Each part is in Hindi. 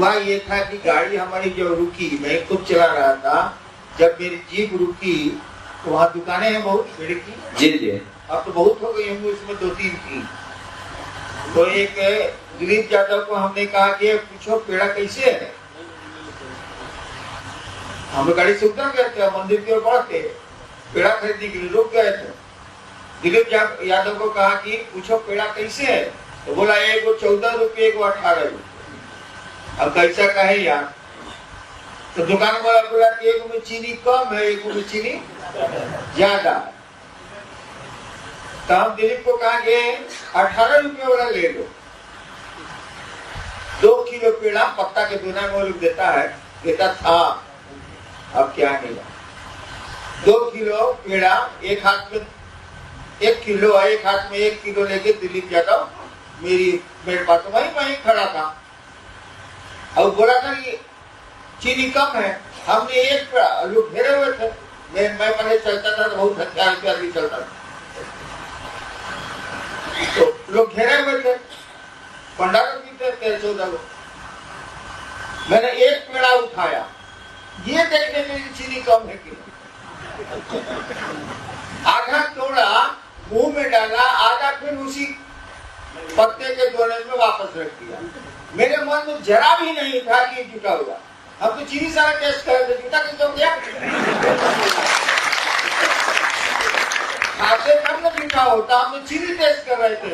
हुआ ये था कि गाड़ी हमारी जो रुकी, मैं खुद चला रहा था, जब मेरी जीप रुकी तो वहाँ दुकानें हैं बहुत पेड़ की। जी जी। अब तो बहुत हो गई होंगी, उसमें 2-3 थी। तो एक दिलीप यादव को हमने कहा कि पूछो पेड़ा कैसे है। हम गाड़ी से उतर गए थे, मंदिर की ओर बढ़ते पेड़ा खरीदने के लिए रुक गए थे। दिलीप यादव को कहा कि पूछो पेड़ा कैसे है, तो बोला एक 14 रुपये, एक 18 रुपये। अब कैसा कहे यार, तो दुकान वाला बोला कि एक में चीनी कम है, एक में चीनी ज्यादा। तो हम दिलीप को कहा कि 18 रुपये वाला ले लो। 2 किलो पेड़ा पत्ता के दुना में लोग देता है, देता था, अब क्या नहीं। 2 किलो पेड़ा एक हाथ में 1 किलो, एक हाथ में 1 किलो लेके दिलीप यादव मेरे पास वहीं खड़ा था और बोला था कि चीनी कम है। हमने एक लोग घेरे हुए थे, मैं पहले चलता था तो बहुत हथियार से आदमी चलता था, तो लोग घेरे हुए थे, पंडारों भी थे 13-14 लोग। मैंने एक पेड़ा उठाया, ये देखने के लिए चीनी कम है कि आधा तोड़ा मुंह में डाला, आधा फिर उसी पत्ते के दोने में वापस रख दिया। मेरे मन में जरा भी नहीं था कि जुटा होगा। हम तो चीनी सारा टेस्ट कर रहे थे, जुटा कैसे हो गया? खाते कब न जुटा होता, हम तो चीनी टेस्ट कर रहे थे।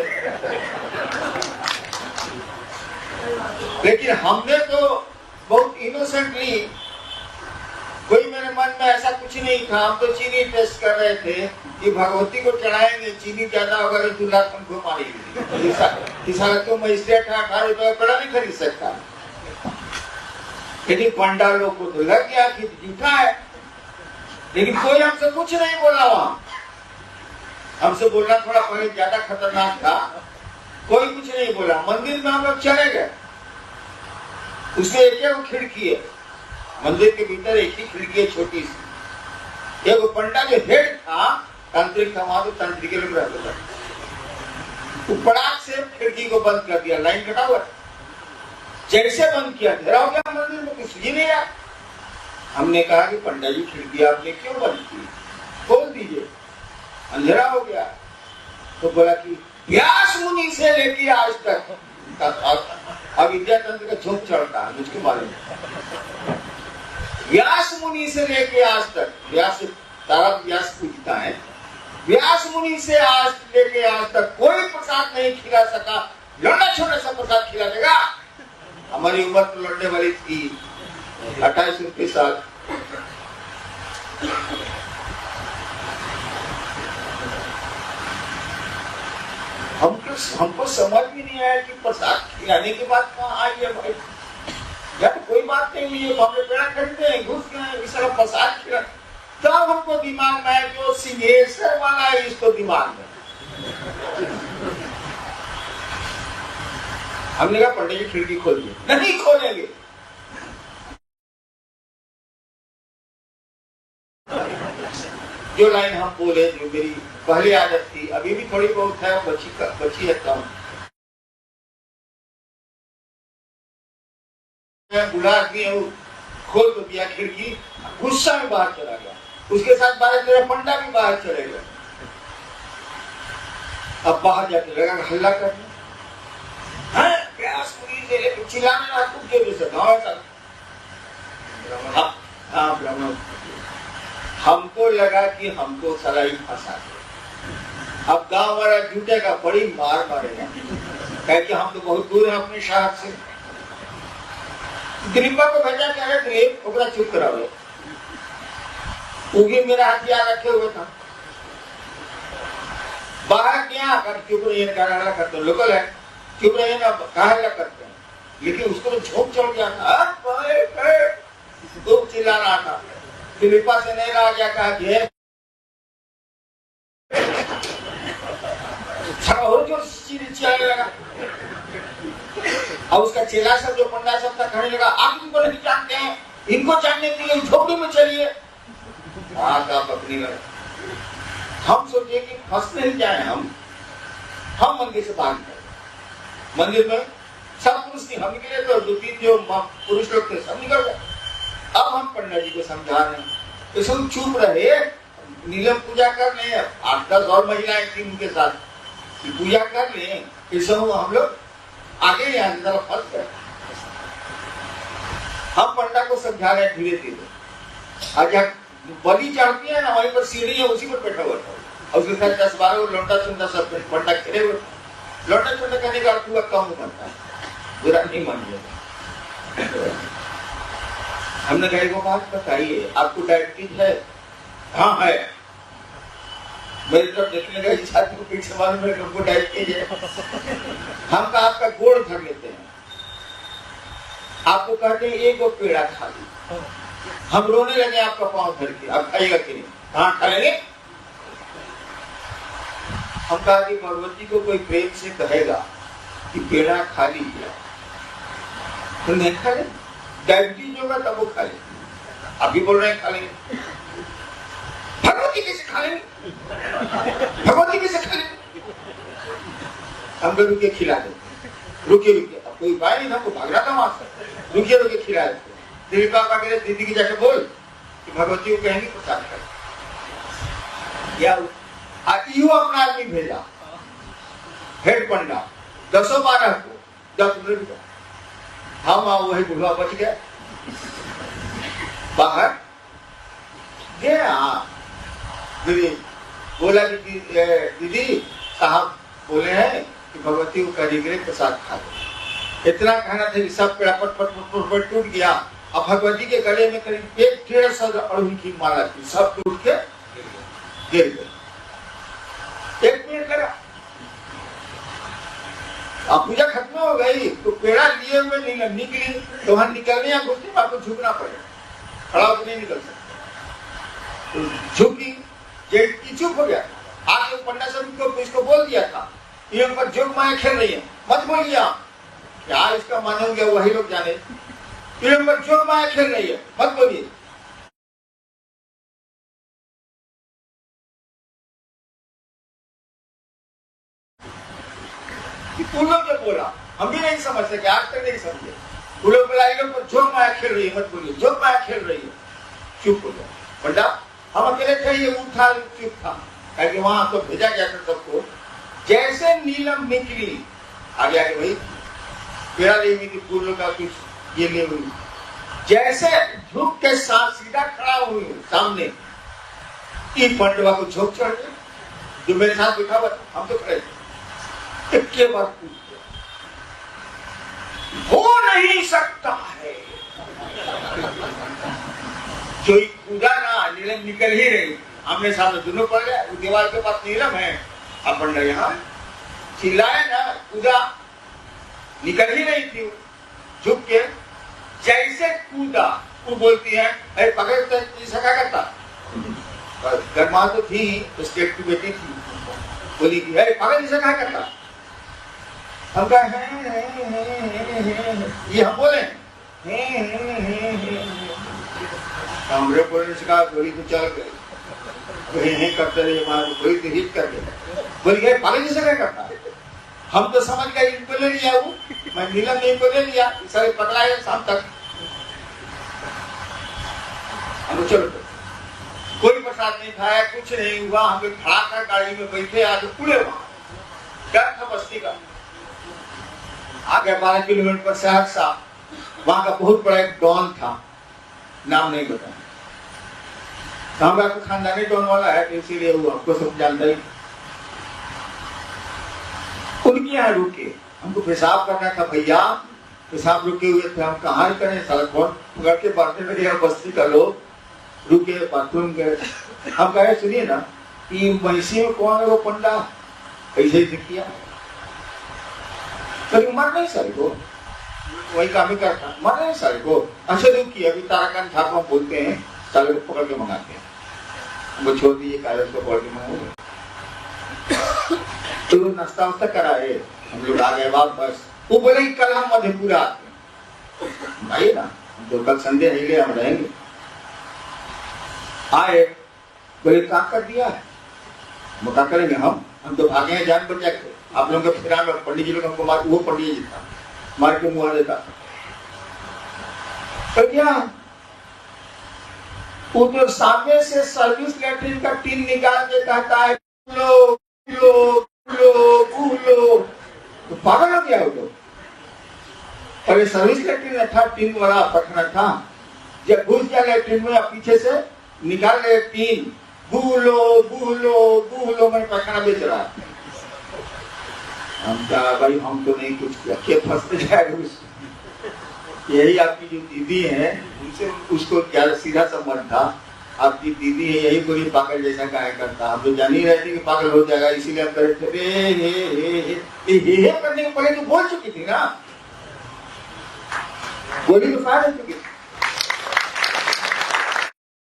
लेकिन हमने तो बहुत इनोसेंटली, कोई मेरे मन में ऐसा कुछ नहीं था, हम तो चीनी टेस्ट कर रहे थे कि भगवती को चढ़ाएंगे, चीनी ज्यादा होगा तो दूल्हा तुमको मारेगी। तो मजिस्ट्रेट 18 रुपये पेड़ा नहीं खरीद सकता। लेकिन पंडालों को तो लग गया कि झूठा है, लेकिन कोई हमसे कुछ नहीं बोला। वहां हमसे बोलना थोड़ा पहले ज्यादा खतरनाक था, कोई कुछ नहीं बोला। मंदिर में हम लोग चले गए, उसमें एक खिड़की है, मंदिर के भीतर एक ही खिड़की है छोटी सी। एक पंडा जो हेड था, तांत्रिक था, वहां तो तांत्रिक लोग रहते थे, तो पड़ाक से खिड़की को बंद कर दिया, लाइन कटा हुआ। जैसे बंद किया, अंधेरा हो गया मंदिर में, कुछ ही नहीं आया। हमने कहा कि पंडा जी खिड़की आपने क्यों बंद की, खोल दीजिए, अंधेरा हो गया। तो बोला कि व्यास मुनि से लेके आज तक अविद्या तंत्र का झोंक चढ़ता है, मुझको मालूम। व्यास मुनि से लेके आज तक, व्यास तारा व्यास पूजता है, व्यास मुनि से आज लेके आज तक कोई प्रसाद नहीं खिला सका। लौंडा छोटा सा प्रसाद खिला देगा। हमारी उम्र तो लड़ने वाली थी 28 रुपये साल। हमको समझ भी नहीं आया कि प्रसाद खिलाने के बाद कहाँ आई है भाई। यार कोई बात नहीं हुई है, हमने पेड़ा खरीदते हैं, घुस गए, इस तरह प्रसाद खिला। तब हमको दिमाग में आया जो सिंहेश्वर वाला है, इसको दिमाग में। हमने कहा पंडित जी खिड़की खोल दी, नहीं खोलेंगे। जो लाइन हम बोले, जो मेरी पहली आदत थी, अभी भी थोड़ी बहुत है, बची है कम। बुला दिए, खोल तो दिया खिड़की, गुस्सा में बाहर चला गया। उसके साथ 12-13 पंडा भी बाहर चले गए। अब बाहर जाके लगा हल्ला करने, चिल्लाने लगा खूब जोर से, ब्राह्मण। हमको लगा कि हमको साला ही फंसा दिया। अब गांव वाला जुटेगा, बड़ी मार मारेगा, कह कि हम तो बहुत दूर हैं अपने शहर से। दिलीपा को भेजा क्या है, दिलीप ओकरा चुप कराओ। उगी मेरा हथियार रखे हुए था, बाहर क्या कर, चुप रहिए, गाना करते हैं, लोकल है, चुप रहिए ना, कहा करते हैं। लेकिन उसको तो झोंक चढ़ गया था, खूब चिल्ला रहा था। दिलीपा से नहीं रहा गया, कहा कि जो चिल्लाने लगा। और उसका चेला सब जो पंडा सब था कहने लगा, आप इनको नहीं जानते हैं, इनको जानने के लिए झोपड़ी में चलिए। अपनी हम सोचे कि फंस नहीं जाए हम मंदिर से बाहर निकले। मंदिर में सब पुरुष नहीं, हम निकले तो 2-3 जो पुरुष लोग थे सब निकल गए। अब हम पंडित जी को समझा रहे हैं, तो सब चुप रहे, नीलम पूजा कर ले, 8-10 और महिलाएं थी उनके साथ, पूजा कर ले, इस सब हम लोग आगे यहाँ की तरफ फंस गए। हम पंडा को समझा रहे धीरे धीरे, आज बलि चढ़ती है ना, वहीं पर सीढ़ी है, उसी पर बैठा हुआ था, और उसके साथ 10-12 लौंडा चुंडा सब पंडा खेले हुए। लौंडा चुंडा कहने का अर्थ हुआ कम बनता है, बुरा नहीं मान लिया। हमने कहा एक बात बताइए, आपको डायबिटीज है? हाँ है। मेरी तरफ देखने गए, छाती को पीछे मालूम है हमको डायबिटीज है। हम कहा आपका गोड़ धर लेते हैं, आपको कहते हैं एक वो पेड़ा खा ली, हम रोने लगे आपका पांव धर के, आप खाएगा कि नहीं? कहाँ खा लेंगे? हम कहा कि भगवती को कोई प्रेम से कहेगा कि पेड़ा खा लीजिए तो नहीं खा ले, डायबिटीज होगा तब वो खा ले। अभी बोल रहे हैं खा लेंगे, भगवती कैसे खा लेंगे? भगवती कैसे खा लेंगे? हम लोग रुके खिला दे, रुके रुके, अब कोई उपाय नहीं था, को भागना था वहां से, रुके रुके खिला देते। दीदी की जाके बोल कि भगवती को कहेंगे प्रसाद कर। या यू अपना आदमी भेजा, हेड पंडा 10-12 को 10 मिनट, हम वही बुढ़वा बच गया बाहर गया। दीदी बोला कि दीदी साहब बोले हैं कि भगवती को करीब प्रसाद खा दो। इतना कहना था कि सब पेड़ा पट टूट गया। अब भगवती के गले में करीब 1-1.5 अड़हुल की माला थी, सब टूट के गिर गई। 1 मिनट लगा, अब पूजा खत्म हो गई तो पेड़ा लिए हुए नहीं निकली, तो वहां निकलने या घुसने में आपको झुकना पड़ेगा, खड़ा होकर नहीं निकल सकता। तो झुकी, जेठी चुप हो गया। आगे पंडा सब को इसको बोल दिया था, ये पर जोग माया खेल रही है, मत बोलिए। क्या इसका माने हो गया वही लोग जाने, ये पर जोग माया खेल रही है, मत बोलिए। लोग जब बोला हम भी नहीं समझ सके, आज तक नहीं समझे। वो लोग बोला पर जोग माया खेल रही है, मत बोलिए, जोग माया खेल रही है। चुप हो गया पंडा, हम अकेले थे, ये उठा चुप था, क्योंकि वहां तो भेजा गया था सबको। जैसे नीलम निकली आगे आगे भाई पेड़ा ले हुई थी, फूलों का कुछ ये ले हुई, जैसे झुक के साथ सीधा खड़ा हुई सामने, पंडवा को झोंक चढ़ गया। जो मेरे साथ बैठा हुआ हम तो खड़े थे, के बाद हो नहीं सकता है, जो कूदा ना, नीलम निकल ही रही, हमने सामने दोनों पड़ गया, दीवार के पास नीलम है, अब पंडा यहाँ चिल्लाए ना, कूदा, निकल ही नहीं थी, झुक के जैसे कूदा, वो बोलती है अरे पकड़ तो क्या करता, गर्मा तो थी, स्टेट की बेटी थी, बोली कि अरे पकड़ जैसा क्या करता। हम कहा ये हम बोले हमरे बोलने से कहा गोली तो चल गई, नहीं करते रहे, गोली तो हिट कर गए, बोली गए पागल जैसे क्या करता है। हम तो समझ गए इनको ले लिया, वो मैं नीलम ने इनको ले लिया, सारे पकड़ाए शाम तक। हम चलो कोई प्रसाद नहीं खाया, कुछ नहीं हुआ, हम लोग खड़ा कर गाड़ी में बैठे, आगे पूरे वहां डर था बस्ती का। आगे 12 किलोमीटर पर सहरसा, वहां का बहुत बड़ा एक डॉन था, नाम नहीं बताया, हमारा तो खानदानी डॉन वाला है, इसीलिए वो हमको सब जानता ही। उनके यहाँ रुके, हमको पेशाब करना था भैया, पेशाब रुके हुए थे, हम कहाँ करें, साला कौन पकड़ के बांटने लगे, बस्ती का लोग रुके, बाथरूम गए। हम कहे सुनिए ना, कि महिषी में कौन है वो पंडा, ऐसे ही किया, कभी मर नहीं सारे को, वही काम ही करता, मर नहीं सारे को। अच्छा दुख किया, अभी ताराकांत ठाकुर बोलते हैं, साले को पकड़ के मंगाते हैं, वो छोड़ दिए, कागज को पकड़ के मंगाओ, तो नाश्ता वास्ता कराए, हम लोग आ गए वापस। वो बोले कि कल हम मधेपुरा आते हैं, आइए ना, तो कल संडे है, हम रहेंगे। आए, बोले क्या कर दिया है, वो क्या करेंगे, हम तो भागे हैं जान बचा के, आप लोगों के फिर पंडित जी लोग हमको मार, वो पंडित जी था, मार के मुआ देता। तो क्या वो तो सामने से सर्विस लेटरिन का टीन निकाल के कहता है लो लो लो लो, तो पागल हो गया वो तो। और ये सर्विस लेटरिन था, टीन वाला पटना था, जब घुस गया लेटरिन में पीछे से निकाल रहे टीन, बूलो मैं पटना बेच रहा। हम कहा भाई हम तो नहीं कुछ किया, क्या फंसते जाएगा। यही आपकी जो दीदी है उनसे उसको क्या सीधा संबंध था। आपकी दीदी है, यही कोई पागल जैसा कार्य करता। हम तो जान ही रहे थे कि पागल हो जाएगा, इसीलिए हम करे थे हे करने के पहले तो बोल चुकी थी ना, गोली तो फायर हो चुकी थी।